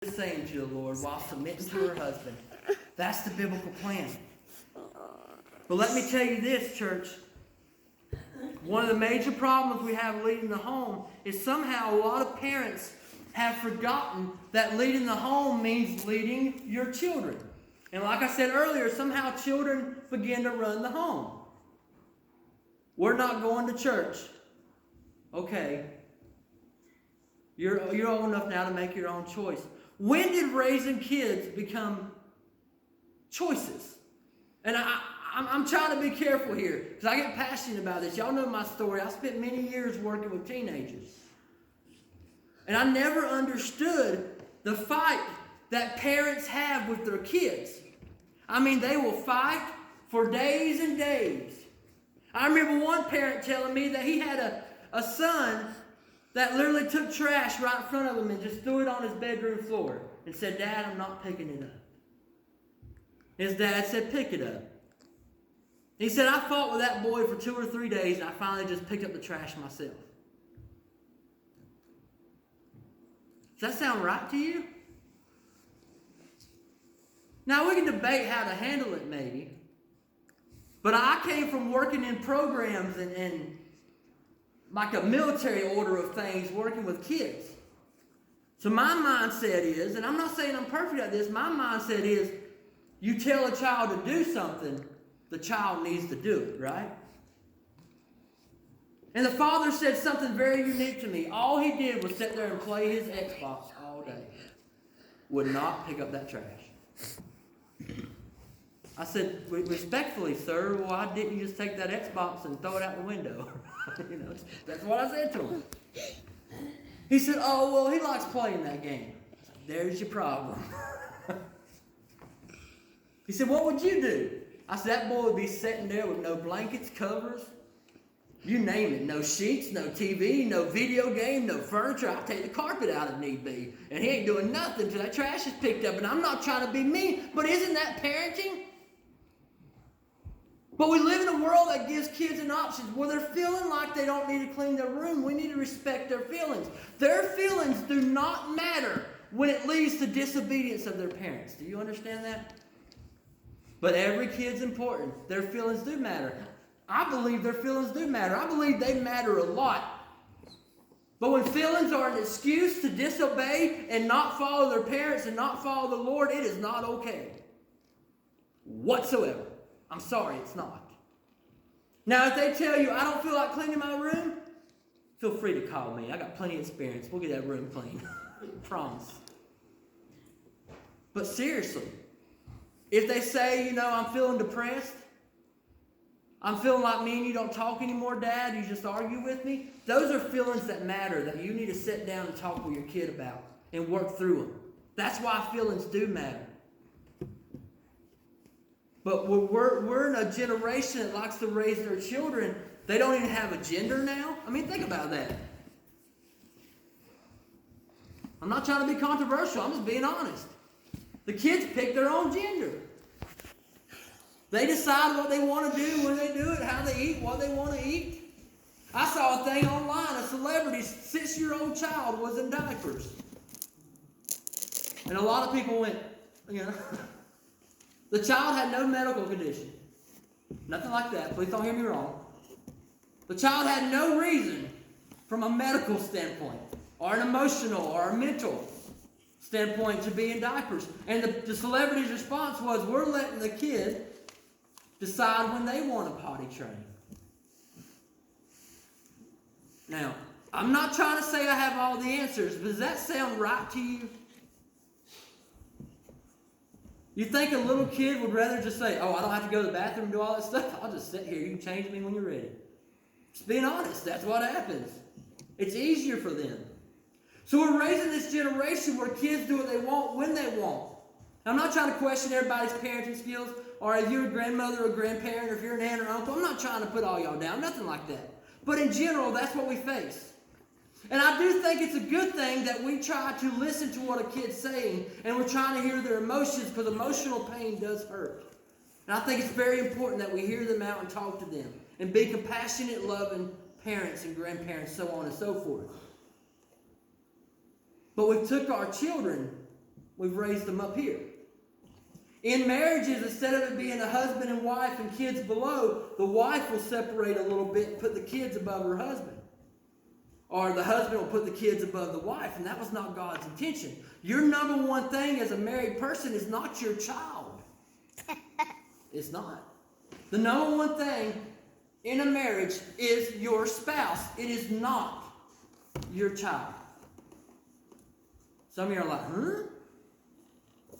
saying to the Lord while submitting to her husband. That's the biblical plan. But let me tell you this, church. One of the major problems we have leading the home is somehow a lot of parents have forgotten that leading the home means leading your children. And like I said earlier, somehow children begin to run the home. We're not going to church. Okay. You're old enough now to make your own choice. When did raising kids become choices? And I'm trying to be careful here because I get passionate about this. Y'all know my story. I spent many years working with teenagers. And I never understood the fight that parents have with their kids. I mean, they will fight for days and days. I remember one parent telling me that he had a son that literally took trash right in front of him and just threw it on his bedroom floor and said, "Dad, I'm not picking it up." His dad said, "Pick it up." He said, "I fought with that boy for 2 or 3 days and I finally just picked up the trash myself." Does that sound right to you? Now, we can debate how to handle it maybe. But I came from working in programs and like a military order of things, working with kids. So my mindset is, and I'm not saying I'm perfect at this, my mindset is, you tell a child to do something, the child needs to do it, right? And the father said something very unique to me. All he did was sit there and play his Xbox all day. Would not pick up that trash. I said, "Respectfully, sir, why didn't you just take that Xbox and throw it out the window?" That's what I said to him. He said, "Oh, well, he likes playing that game." I said, "There's your problem." He said, "What would you do?" I said, "That boy would be sitting there with no blankets, covers, you name it. No sheets, no TV, no video game, no furniture. I'll take the carpet out if need be. And he ain't doing nothing until that trash is picked up." And I'm not trying to be mean, but isn't that parenting? But we live in a world that gives kids an option where they're feeling like they don't need to clean their room. We need to respect their feelings. Their feelings do not matter when it leads to disobedience of their parents. Do you understand that? But every kid's important. Their feelings do matter. I believe their feelings do matter. I believe they matter a lot. But when feelings are an excuse to disobey and not follow their parents and not follow the Lord, it is not okay. Whatsoever. I'm sorry, it's not. Now, if they tell you, "I don't feel like cleaning my room," feel free to call me. I got plenty of experience. We'll get that room clean. Promise. But seriously, if they say, "I'm feeling depressed. I'm feeling like me and you don't talk anymore, Dad. You just argue with me." Those are feelings that matter, that you need to sit down and talk with your kid about and work through them. That's why feelings do matter. But we're in a generation that likes to raise their children. They don't even have a gender now. I mean, think about that. I'm not trying to be controversial. I'm just being honest. The kids pick their own gender. They decide what they want to do, when they do it, how they eat, what they want to eat. I saw a thing online. A celebrity's 6-year-old child was in diapers. And a lot of people went, The child had no medical condition. Nothing like that. Please don't hear me wrong. The child had no reason from a medical standpoint or an emotional or a mental standpoint to be in diapers. And the celebrity's response was, "We're letting the kid decide when they want to potty train." Now, I'm not trying to say I have all the answers, but does that sound right to you? You think a little kid would rather just say, "Oh, I don't have to go to the bathroom and do all that stuff. I'll just sit here. You can change me when you're ready." Just being honest, that's what happens. It's easier for them. So we're raising this generation where kids do what they want when they want. Now, I'm not trying to question everybody's parenting skills, or if you're a grandmother or a grandparent, or if you're an aunt or uncle. I'm not trying to put all y'all down. Nothing like that. But in general, that's what we face. And I do think it's a good thing that we try to listen to what a kid's saying, and we're trying to hear their emotions, because emotional pain does hurt. And I think it's very important that we hear them out and talk to them and be compassionate, loving parents and grandparents, so on and so forth. But we took our children We've raised them up here. In marriages, instead of it being a husband and wife and kids below, the wife will separate a little bit and put the kids above her husband. Or the husband will put the kids above the wife, and that was not God's intention. Your number one thing as a married person is not your child. It's not. The number one thing in a marriage is your spouse. It is not your child. Some of you are like, huh?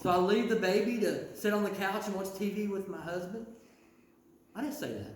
So I leave the baby to sit on the couch and watch TV with my husband? I didn't say that.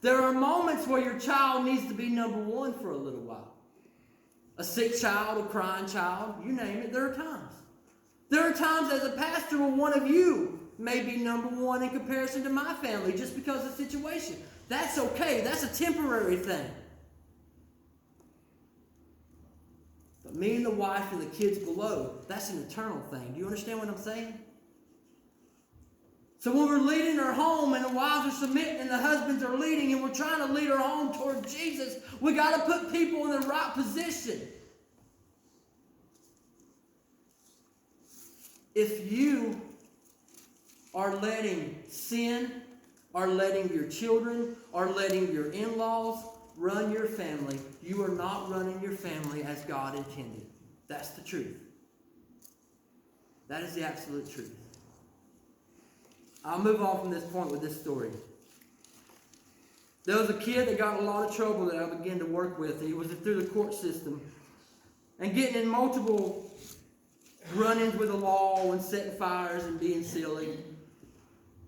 There are moments where your child needs to be number one for a little while. A sick child, a crying child, you name it, there are times. There are times as a pastor where one of you may be number one in comparison to my family just because of the situation. That's okay. That's a temporary thing. But me and the wife and the kids below, that's an eternal thing. Do you understand what I'm saying? So when we're leading our home and the wives are submitting and the husbands are leading and we're trying to lead our home toward Jesus, we got to put people in the right position. If you are letting sin, are letting your children, are letting your in-laws run your family, you are not running your family as God intended. That's the truth. That is the absolute truth. I'll move on from this point with this story. There was a kid that got in a lot of trouble that I began to work with. He was through the court system and getting in multiple run-ins with the law and setting fires and being silly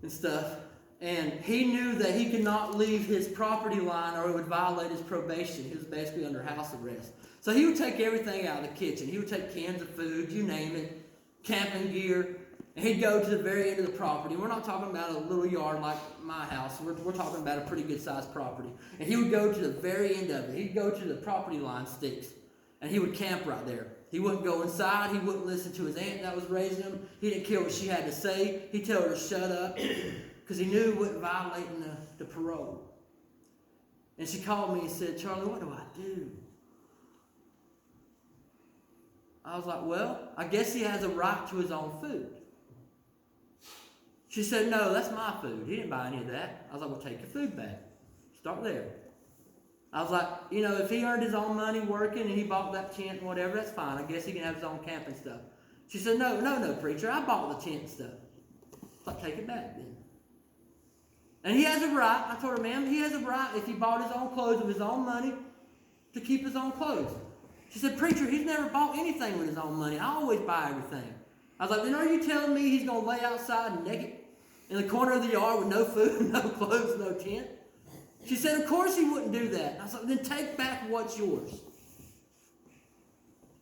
and stuff. And he knew that he could not leave his property line or it would violate his probation. He was basically under house arrest. So he would take everything out of the kitchen. He would take cans of food, you name it, camping gear, and he'd go to the very end of the property. We're not talking about a little yard like my house. We're talking about a pretty good-sized property. And he would go to the very end of it. He'd go to the property line sticks, and he would camp right there. He wouldn't go inside. He wouldn't listen to his aunt that was raising him. He didn't care what she had to say. He'd tell her to shut up because he knew it wasn't violating the parole. And she called me and said, "Charlie, what do I do?" I was like, "Well, I guess he has a right to his own food." She said, "No, that's my food. He didn't buy any of that." I was like, "Well, take your food back. Start there." I was like, if he earned his own money working and he bought that tent and whatever, that's fine. I guess he can have his own camping stuff. She said, No, preacher, I bought the tent and stuff. I was like, "Take it back then." And he has a right. I told her, "Ma'am, he has a right if he bought his own clothes with his own money to keep his own clothes." She said, "Preacher, he's never bought anything with his own money. I always buy everything." I was like, "Then are you telling me he's going to lay outside naked in the corner of the yard with no food, no clothes, no tent?" She said, "Of course he wouldn't do that." I was like, "Then take back what's yours.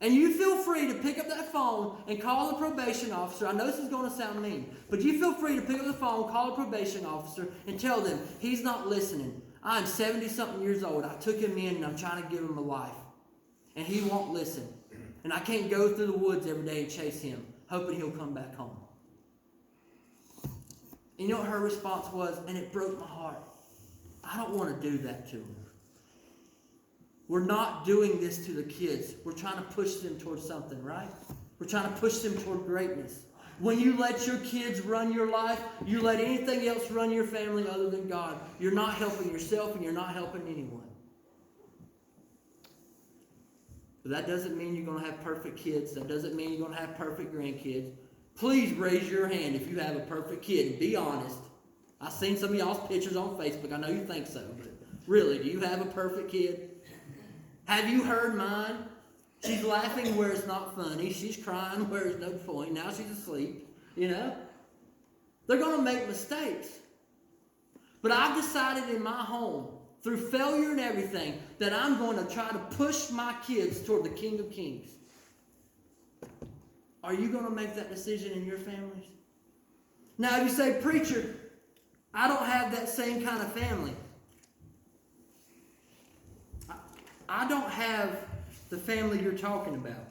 And you feel free to pick up that phone and call the probation officer." I know this is going to sound mean, but you feel free to pick up the phone, call the probation officer, and tell them, "He's not listening. I'm 70-something years old. I took him in and I'm trying to give him a life. And he won't listen. And I can't go through the woods every day and chase him, hoping he'll come back home." And you know what her response was? And it broke my heart. I don't want to do that to them. We're not doing this to the kids. We're trying to push them towards something, right? We're trying to push them toward greatness. When you let your kids run your life, you let anything else run your family other than God, you're not helping yourself and you're not helping anyone. But that doesn't mean you're going to have perfect kids. That doesn't mean you're going to have perfect grandkids. Please raise your hand if you have a perfect kid and be honest. I've seen some of y'all's pictures on Facebook. I know you think so, but really, do you have a perfect kid? Have you heard mine? She's laughing where it's not funny. She's crying where it's no point. Now she's asleep. They're going to make mistakes. But I've decided in my home, through failure and everything, that I'm going to try to push my kids toward the King of Kings. Are you going to make that decision in your families? Now, if you say, "Preacher, I don't have that same kind of family. I don't have the family you're talking about.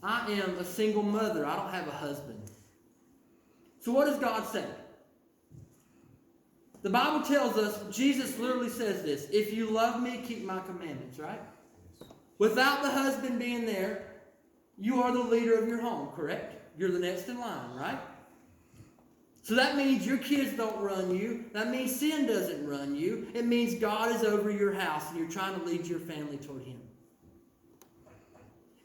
I am a single mother. I don't have a husband." So what does God say? The Bible tells us, Jesus literally says this, "If you love me, keep my commandments," right? Without the husband being there, You are the leader of your home, correct? You're the next in line, right? So that means your kids don't run you. That means sin doesn't run you. It means God is over your house and you're trying to lead your family toward Him.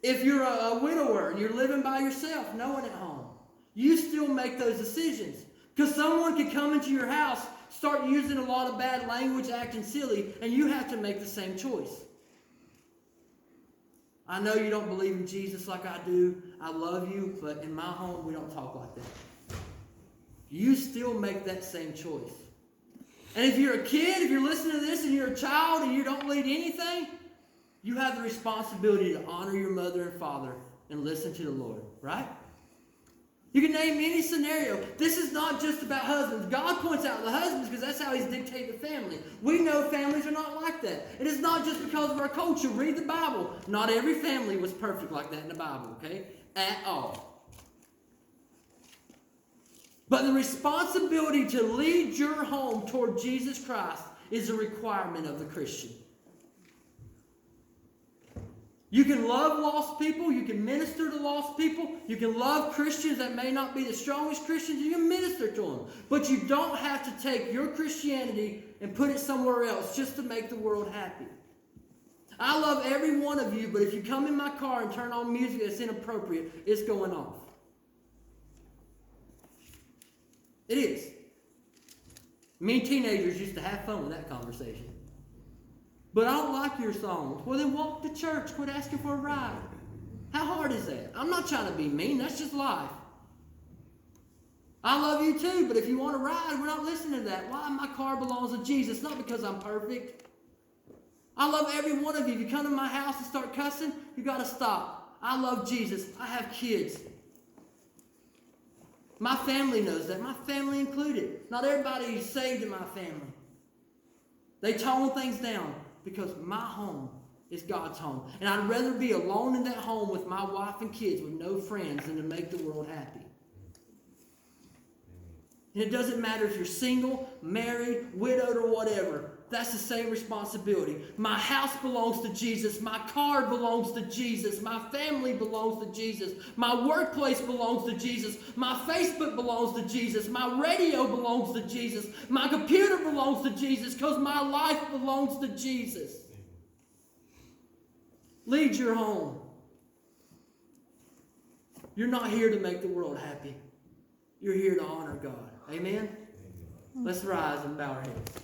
If you're a widower and you're living by yourself, no one at home, you still make those decisions. Because someone could come into your house, start using a lot of bad language, acting silly, and you have to make the same choice. I know you don't believe in Jesus like I do. I love you, but in my home, we don't talk like that. You still make that same choice. And if you're a kid, if you're listening to this and you're a child and you don't lead anything, you have the responsibility to honor your mother and father and listen to the Lord, right? You can name any scenario. This is not just about husbands. God points out the husbands because that's how He's dictated the family. We know families are not like that. It is not just because of our culture. Read the Bible. Not every family was perfect like that in the Bible, okay? At all. But the responsibility to lead your home toward Jesus Christ is a requirement of the Christian. You can love lost people. You can minister to lost people. You can love Christians that may not be the strongest Christians. You can minister to them. But you don't have to take your Christianity and put it somewhere else just to make the world happy. I love every one of you, but if you come in my car and turn on music that's inappropriate, it's going off. It is. Me and teenagers used to have fun with that conversation. But I don't like your songs. Well, then walk to church. Quit asking for a ride. How hard is that? I'm not trying to be mean. That's just life. I love you too, but if you want to ride, we're not listening to that. Why? My car belongs to Jesus, not because I'm perfect. I love every one of you. If you come to my house and start cussing, you got to stop. I love Jesus. I have kids. My family knows that. My family included. Not everybody is saved in my family. They tone things down. Because my home is God's home. And I'd rather be alone in that home with my wife and kids with no friends than to make the world happy. And it doesn't matter if you're single, married, widowed, or whatever. That's the same responsibility. My house belongs to Jesus. My car belongs to Jesus. My family belongs to Jesus. My workplace belongs to Jesus. My Facebook belongs to Jesus. My radio belongs to Jesus. My computer belongs to Jesus because my life belongs to Jesus. Lead your home. You're not here to make the world happy. You're here to honor God. Amen? Let's rise and bow our heads.